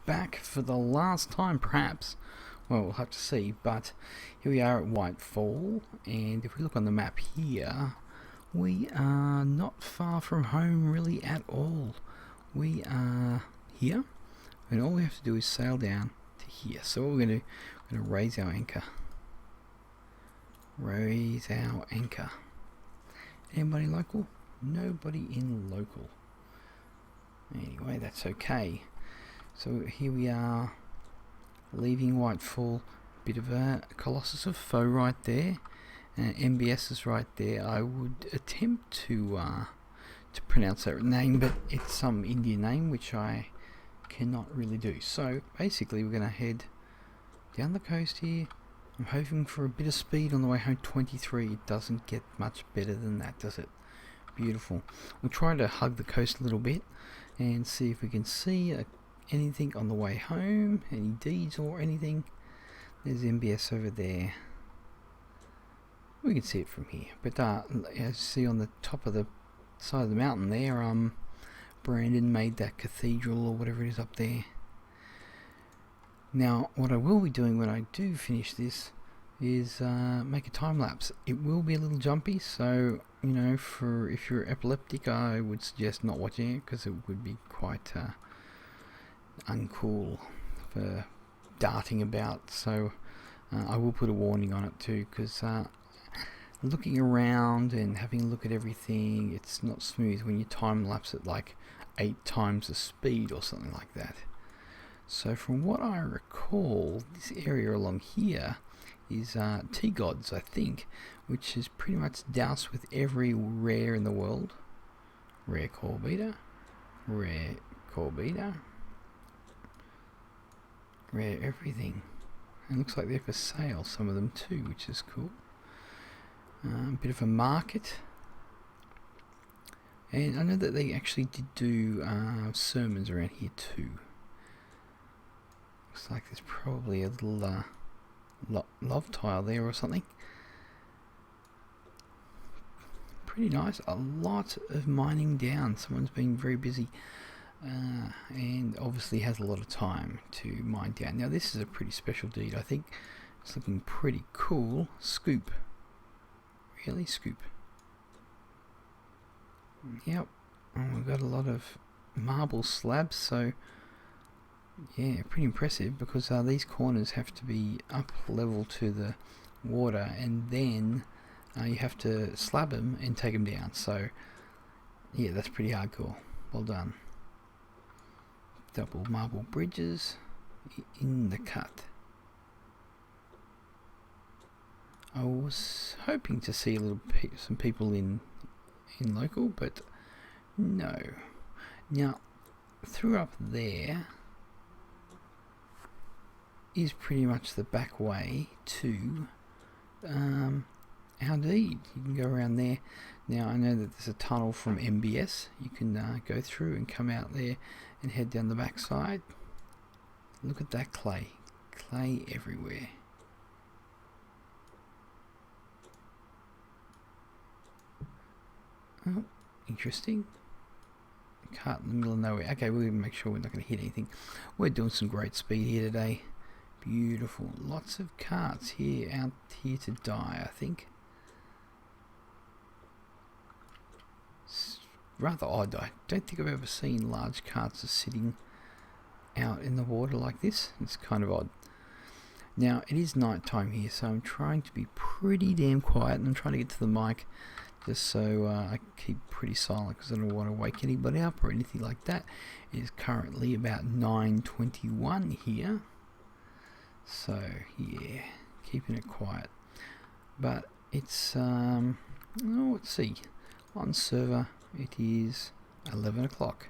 back for the last time, perhaps. Well, we'll have to see, but here we are at Whitefall, and if we look on the map here, we are not far from home really at all. We are here, and all we have to do is sail down to here. So what we're going to do, we're going to raise our anchor. Raise our anchor. Anybody local? Nobody in local. Anyway, that's okay. So here we are, leaving Whitefall. Bit of a Colossus of Foe right there. MBS is right there. I would attempt to pronounce that name, but it's some Indian name which I cannot really do. So basically we're going to head down the coast here. I'm hoping for a bit of speed on the way home. 23. It doesn't get much better than that, does it? Beautiful. We'll try to hug the coast a little bit and see if we can see anything on the way home, any deeds or anything. There's MBS over there. We can see it from here, but as you see on the top of the side of the mountain there, Brandon made that cathedral or whatever it is up there. Now what I will be doing when I do finish this is make a time lapse. It will be a little jumpy, so you know, for if you're epileptic, I would suggest not watching it because it would be quite uncool for darting about. So I will put a warning on it too, because looking around and having a look at everything, it's not smooth when you time lapse at like 8 times the speed or something like that. So from what I recall, this area along here is T-Gods, I think, which is pretty much doused with every rare in the world. Rare core beater, rare core beater, rare everything. And it looks like they're for sale, some of them too, which is cool. A bit of a market. And I know that they actually did do sermons around here too. Looks like there's probably a little love tile there or something. Pretty nice. A lot of mining down. Someone's been very busy and obviously has a lot of time to mine down. Now this is a pretty special deed. I think it's looking pretty cool. Scoop. Really? Scoop. Yep. Oh, we've got a lot of marble slabs, so yeah, pretty impressive, because these corners have to be up level to the water, and then you have to slab them and take them down. So yeah, that's pretty hardcore. Well done. Double marble bridges in the cut. I was hoping to see a little some people in local, but no. Now through up there is pretty much the back way to our deed. You can go around there. Now I know that there's a tunnel from MBS you can go through and come out there and head down the back side. Look at that clay. Clay everywhere. Oh, interesting. Cart in the middle of nowhere. Okay, we're going to make sure we're not going to hit anything. We're doing some great speed here today. Beautiful. Lots of carts here, out here to die, I think. It's rather odd. I don't think I've ever seen large carts just sitting out in the water like this. It's kind of odd. Now, it is night time here, so I'm trying to be pretty damn quiet, and I'm trying to get to the mic just so I keep pretty silent, because I don't want to wake anybody up or anything like that. It is currently about 9:21 here. So yeah, keeping it quiet, but it's let's see, on server it is 11 o'clock.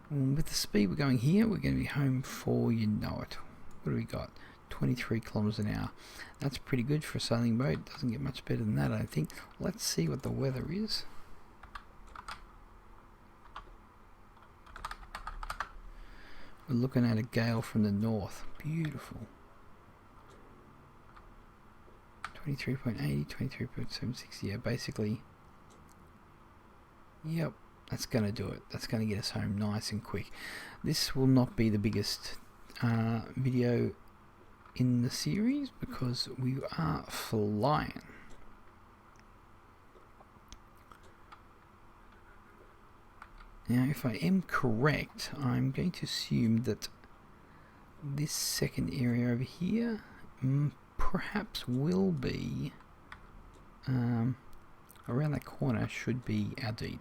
With the speed we're going here, we're going to be home for, you know it. What do we got? 23 kilometers an hour. That's pretty good for a sailing boat. Doesn't get much better than that, I think. Let's see what the weather is. We're looking at a gale from the north. Beautiful. 23.80, 23.76. Yeah, basically. Yep. That's going to do it. That's going to get us home nice and quick. This will not be the biggest video in the series because we are flying. Now, if I am correct, I'm going to assume that this second area over here perhaps will be around that corner should be our deed.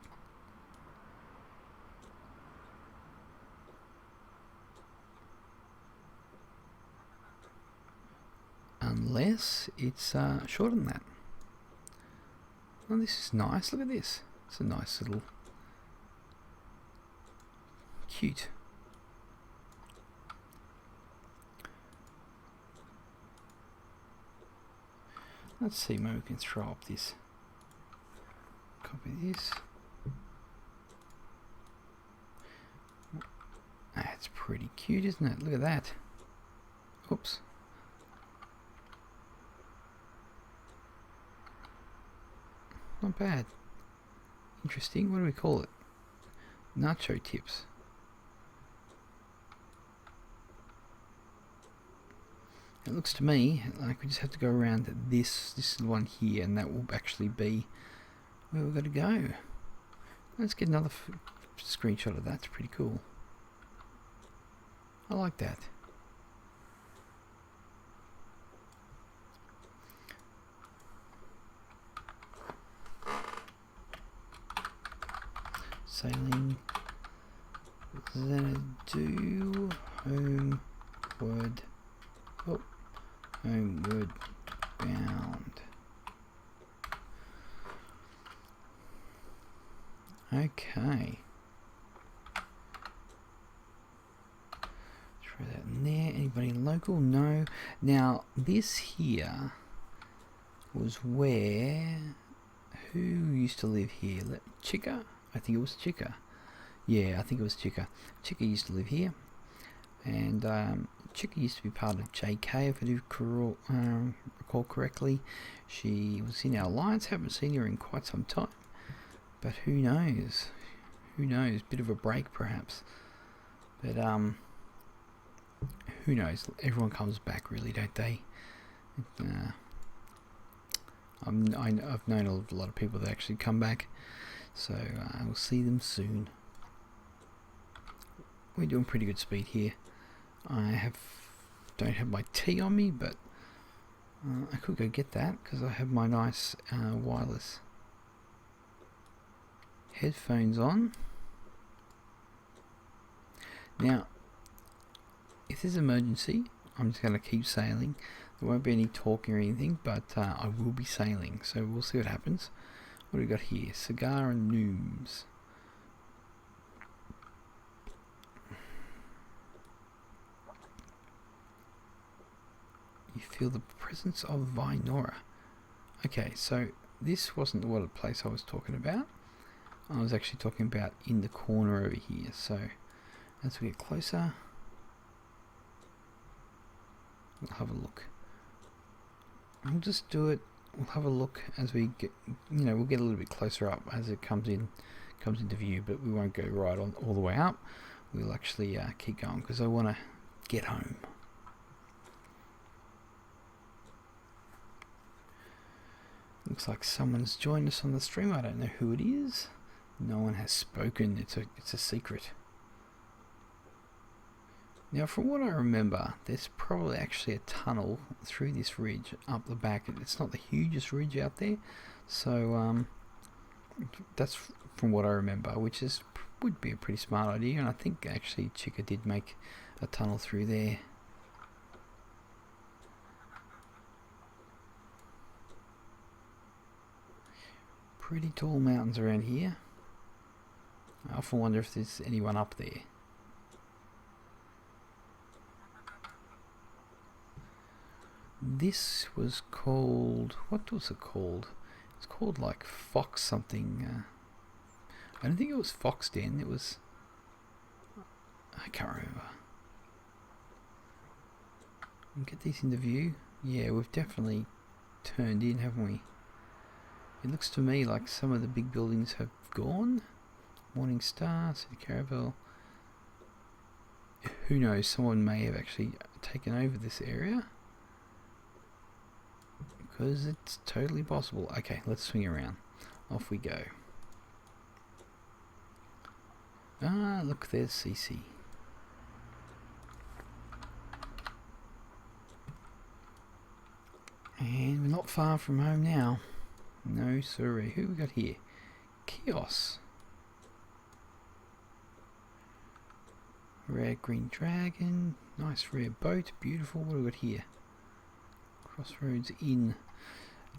Unless it's shorter than that. Oh, this is nice. Look at this. It's a nice little cute. Let's see, maybe we can throw up this. Copy this. That's pretty cute, isn't it? Look at that. Oops. Not bad. Interesting. What do we call it? Nacho tips. It looks to me like we just have to go around this one here, and that will actually be where we've got to go. Let's get another screenshot of that. It's pretty cool. I like that. Sailing Xanadu homeward. Oh, homeward bound. Okay. Throw that in there. Anybody local? No. Now, this here was where... Who used to live here? Chica? I think it was Chica. Yeah, I think it was Chica. Chica used to live here. And Chica used to be part of JK, if I do recall correctly. She was in our alliance. Haven't seen her in quite some time. But who knows? Who knows? Bit of a break, perhaps. But who knows? Everyone comes back, really, don't they? I've known a lot of people that actually come back. So we'll see them soon. We're doing pretty good speed here. I don't have my tea on me, but I could go get that because I have my nice wireless headphones on. Now, if there's an emergency, I'm just going to keep sailing. There won't be any talking or anything, but I will be sailing, so we'll see what happens. What do we got here? Cigar and Nooms. You feel the presence of Vinora. Okay, so this wasn't what place I was talking about. I was actually talking about in the corner over here. So as we get closer, we'll have a look. We'll just do it. We'll have a look as we get, we'll get a little bit closer up as it comes into view, but we won't go right on all the way up. We'll actually keep going because I want to get home. Looks like someone's joined us on the stream. I don't know who it is. No one has spoken. It's a secret. Now, from what I remember, there's probably actually a tunnel through this ridge up the back. It's not the hugest ridge out there, so that's from what I remember, which would be a pretty smart idea. And I think actually Chica did make a tunnel through there. Pretty tall mountains around here. I often wonder if there's anyone up there. This was called... What was it called? It's called like Fox something. I don't think it was Fox Den. It was... I can't remember. Get these into view. Yeah, we've definitely turned in, haven't we? It looks to me like some of the big buildings have gone. Morning Star, City Caravel. Who knows, someone may have actually taken over this area. Because it's totally possible. Okay, let's swing around. Off we go. Ah, look, there's CC. And we're not far from home now. No, sorry. Who we got here? Chaos. Rare green dragon. Nice rare boat. Beautiful. What do we got here? Crossroads Inn.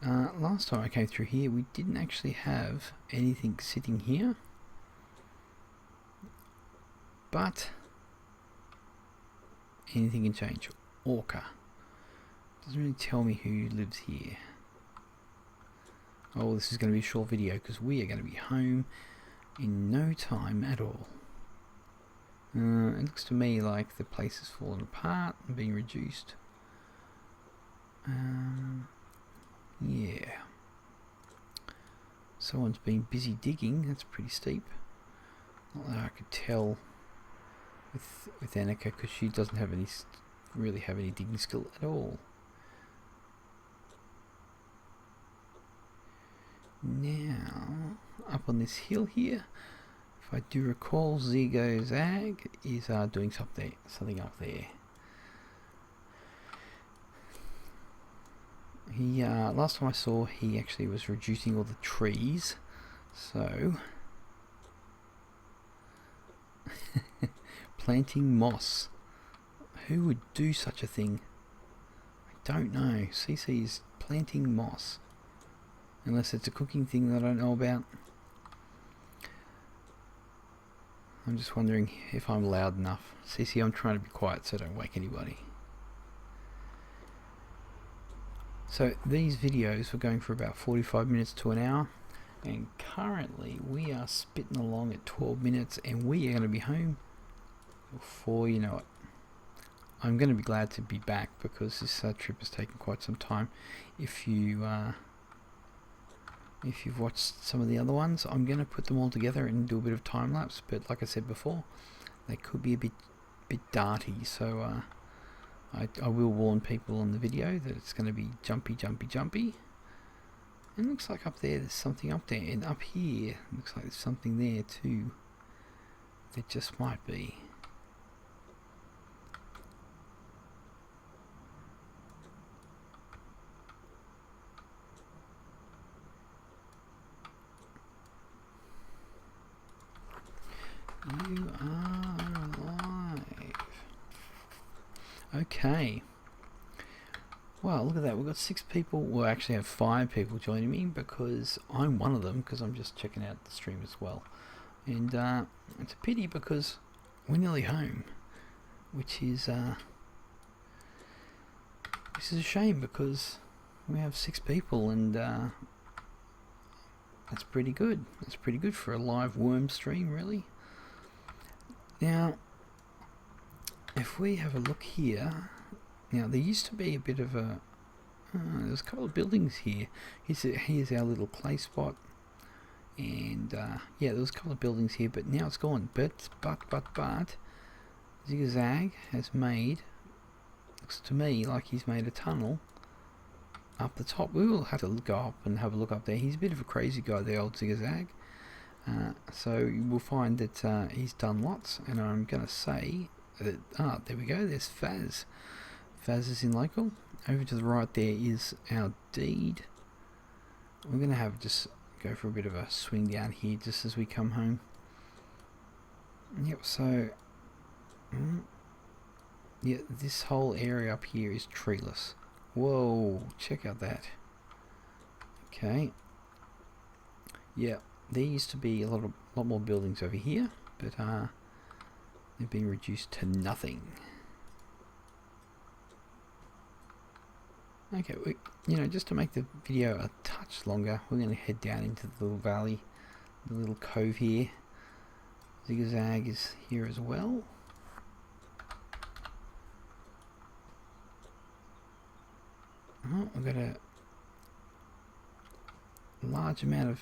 Last time I came through here, we didn't actually have anything sitting here. But anything can change. Orca. Doesn't really tell me who lives here. Oh, this is going to be a short video because we are going to be home in no time at all. It looks to me like the place has fallen apart and being reduced. Yeah. Someone's been busy digging. That's pretty steep. Not that I could tell with Annika because she doesn't have any really have any digging skill at all. Now, up on this hill here, if I do recall, Zigo Zag is doing something up there. He last time I saw, he actually was reducing all the trees. So, planting moss. Who would do such a thing? I don't know. CC is planting moss. Unless it's a cooking thing that I don't know about. I'm just wondering if I'm loud enough. CC, I'm trying to be quiet so I don't wake anybody. So these videos were going for about 45 minutes to an hour. And currently we are spitting along at 12 minutes and we are going to be home before you know it. I'm going to be glad to be back because this trip has taken quite some time. If you've watched some of the other ones, I'm going to put them all together and do a bit of time lapse. But like I said before, they could be a bit darty. So I will warn people on the video that it's going to be jumpy. And it looks like up there's something up there, and up here looks like there's something there too. There just might be. You are alive. Okay. Well, look at that. We've got 6 people. We'll actually have 5 people joining me because I'm one of them because I'm just checking out the stream as well. And it's a pity because we're nearly home, which is a shame because we have 6 people and that's pretty good. That's pretty good for a live Wurm stream, really. Now, if we have a look here, now there used to be a bit of a, there's a couple of buildings here. Here's our little clay spot, and yeah, there was a couple of buildings here, but now it's gone. But Zigzag has made, looks to me like he's made a tunnel up the top. We will have to go up and have a look up there. He's a bit of a crazy guy, the old Zigzag. So you will find that he's done lots, and I'm going to say that, there we go, there's Faz. Faz is in local. Over to the right there is our deed. We're going to have just go for a bit of a swing down here just as we come home. Yep, so yeah, this whole area up here is treeless. Whoa, check out that. Okay. Yeah. There used to be a lot more buildings over here, but they've been reduced to nothing. Okay, just to make the video a touch longer, we're going to head down into the little valley, the little cove here. Zigzag is here as well. Oh, we've got a large amount of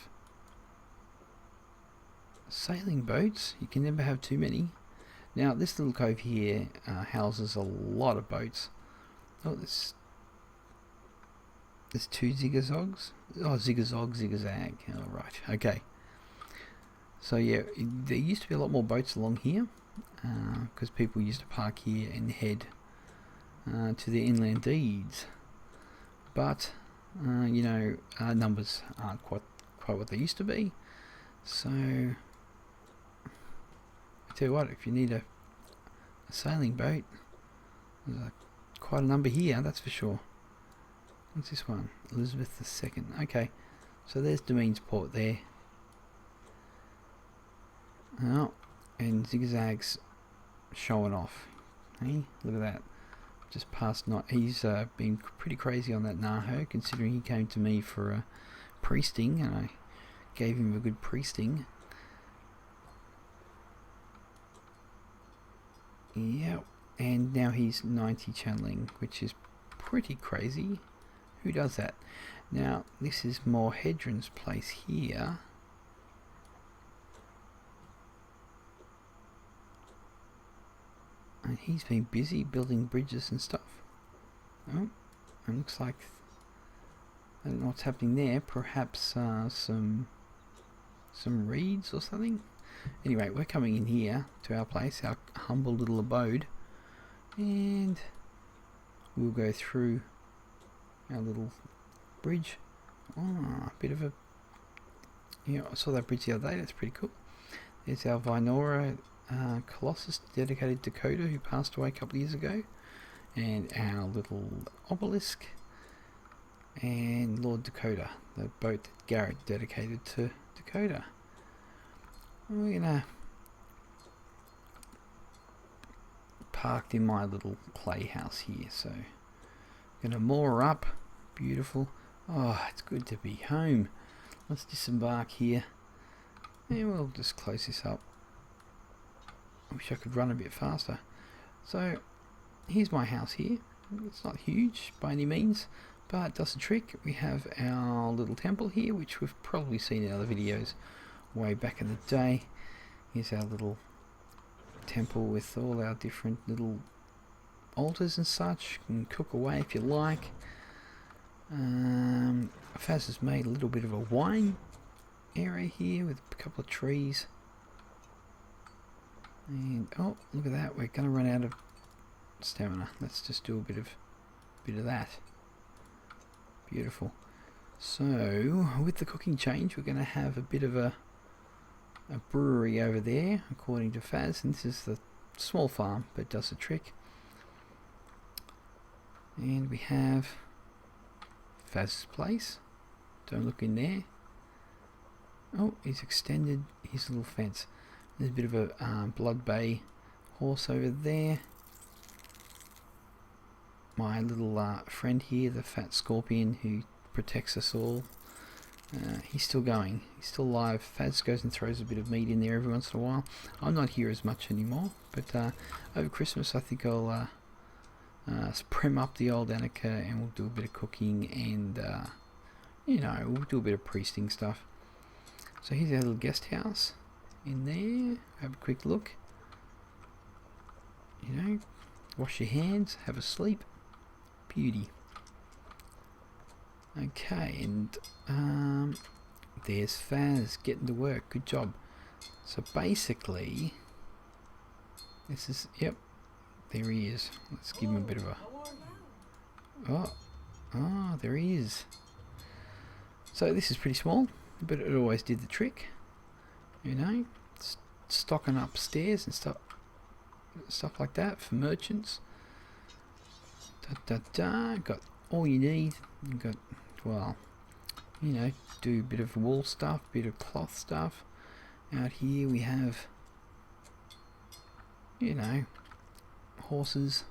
sailing boats. You can never have too many. Now this little cove here houses a lot of boats. Oh, there's 2 zigzags. Oh, zigzag. Oh, right. Okay. So yeah, there used to be a lot more boats along here because people used to park here and head to their inland deeds. But you know, numbers aren't quite what they used to be. So I tell you what, if you need a sailing boat, there's quite a number here, that's for sure. What's this one? Elizabeth II. Okay, so there's Demesne's Port there. Oh, and zigzags showing off. Hey, look at that. Just past night. He's been pretty crazy on that Naho, considering he came to me for a priesting, and I gave him a good priesting. Yep, and now he's 90 channeling, which is pretty crazy. Who does that? Now, this is more Hedron's place here. And he's been busy building bridges and stuff. Oh, it looks like, I don't know what's happening there. Perhaps some reeds or something. Anyway, we're coming in here to our place, our humble little abode, and we'll go through our little bridge. Oh, a bit of a, yeah, I saw that bridge the other day. That's pretty cool. There's our Vinora Colossus, dedicated to Dakota, who passed away a couple of years ago, and our little obelisk, and Lord Dakota, the boat that Garrett dedicated to Dakota. We're gonna parked in my little playhouse here, so gonna moor up. Beautiful. Oh, it's good to be home. Let's disembark here, and we'll just close this up. I wish I could run a bit faster. So here's my house here. It's not huge by any means, but it does the trick. We have our little temple here, which we've probably seen in other videos way back in the day. Here's our little temple with all our different little altars and such. You can cook away if you like. Faz has made a little bit of a wine area here with a couple of trees. And oh, look at that, we're going to run out of stamina. Let's just do a bit of that. Beautiful. So with the cooking change, we're going to have a bit of a brewery over there, according to Faz, and this is the small farm, but it does the trick. And we have Faz's place. Don't look in there. Oh, he's extended his little fence. There's a bit of a Blood Bay horse over there. My little friend here, the fat scorpion who protects us all. He's still going. He's still alive. Faz goes and throws a bit of meat in there every once in a while. I'm not here as much anymore, but over Christmas I think I'll prim up the old Annika and we'll do a bit of cooking and you know, we'll do a bit of priesting stuff. So here's our little guest house in there. Have a quick look. You know, wash your hands, have a sleep. Beauty. Okay, and there's Faz getting to work. Good job. So basically, this is, yep, there he is. Let's give him a bit of a, oh, there he is. So this is pretty small, but it always did the trick. You know, stocking upstairs and stuff like that for merchants. Got all you need. You got, well, you know, do a bit of wool stuff, bit of cloth stuff. Out here we have, you know, horses.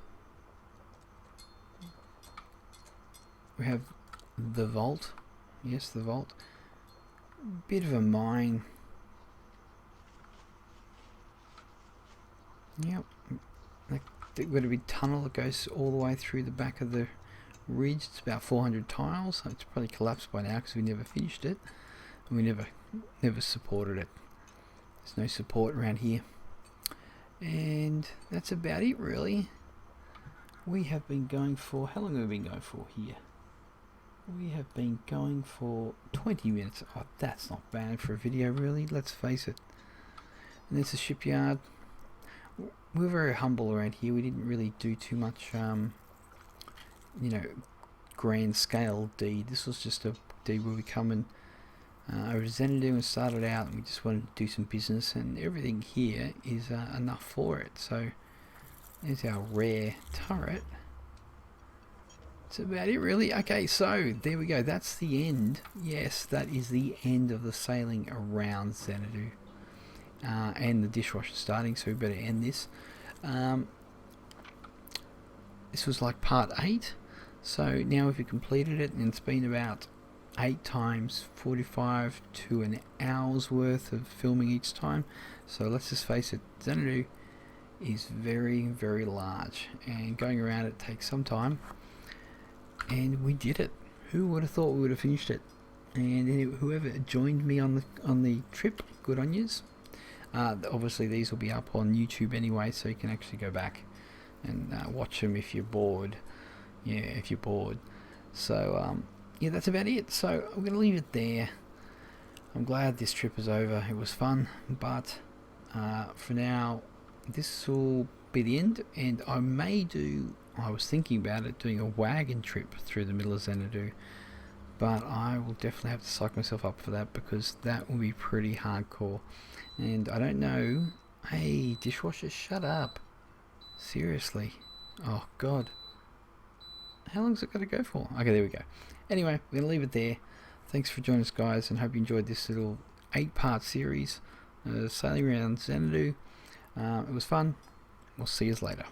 We have the vault. Yes, the vault. Bit of a mine. Yep. We've got a big tunnel that goes all the way through the back of the ridge. It's about 400 tiles. It's probably collapsed by now because we never finished it, and we never supported it. There's no support around here. And that's about it, really. We have been going for... How long have we been going for here? We have been going for 20 minutes. Oh, that's not bad for a video, really. Let's face it. And there's a shipyard. We're very humble around here. We didn't really do too much, you know, grand scale deed. This was just a deed where we come and over to Xanadu and started out, and we just wanted to do some business, and everything here is enough for it. So there's our rare turret. That's about it, really. Okay, so there we go. That's the end. Yes, that is the end of the sailing around Xanadu. And the dishwasher starting, so we better end this. This was like part 8. So now we've completed it, and it's been about 8 times 45 to an hour's worth of filming each time. So let's just face it, Xanadu is very, very large, and going around it takes some time. And we did it. Who would have thought we would have finished it? And whoever joined me on the trip, good on yous. Obviously these will be up on YouTube anyway, so you can actually go back and watch them if you're bored. Yeah, if you're bored. So yeah, that's about it. So I'm going to leave it there. I'm glad this trip is over. It was fun, but for now this will be the end, and I was thinking about it, doing a wagon trip through the middle of Xanadu, but I will definitely have to psych myself up for that, because that will be pretty hardcore. And I don't know. Hey, dishwasher, shut up. Seriously. Oh, God. How long's it got to go for? Okay, there we go. Anyway, we're going to leave it there. Thanks for joining us, guys, and hope you enjoyed this little 8-part series, sailing around Xanadu. It was fun. We'll see you later.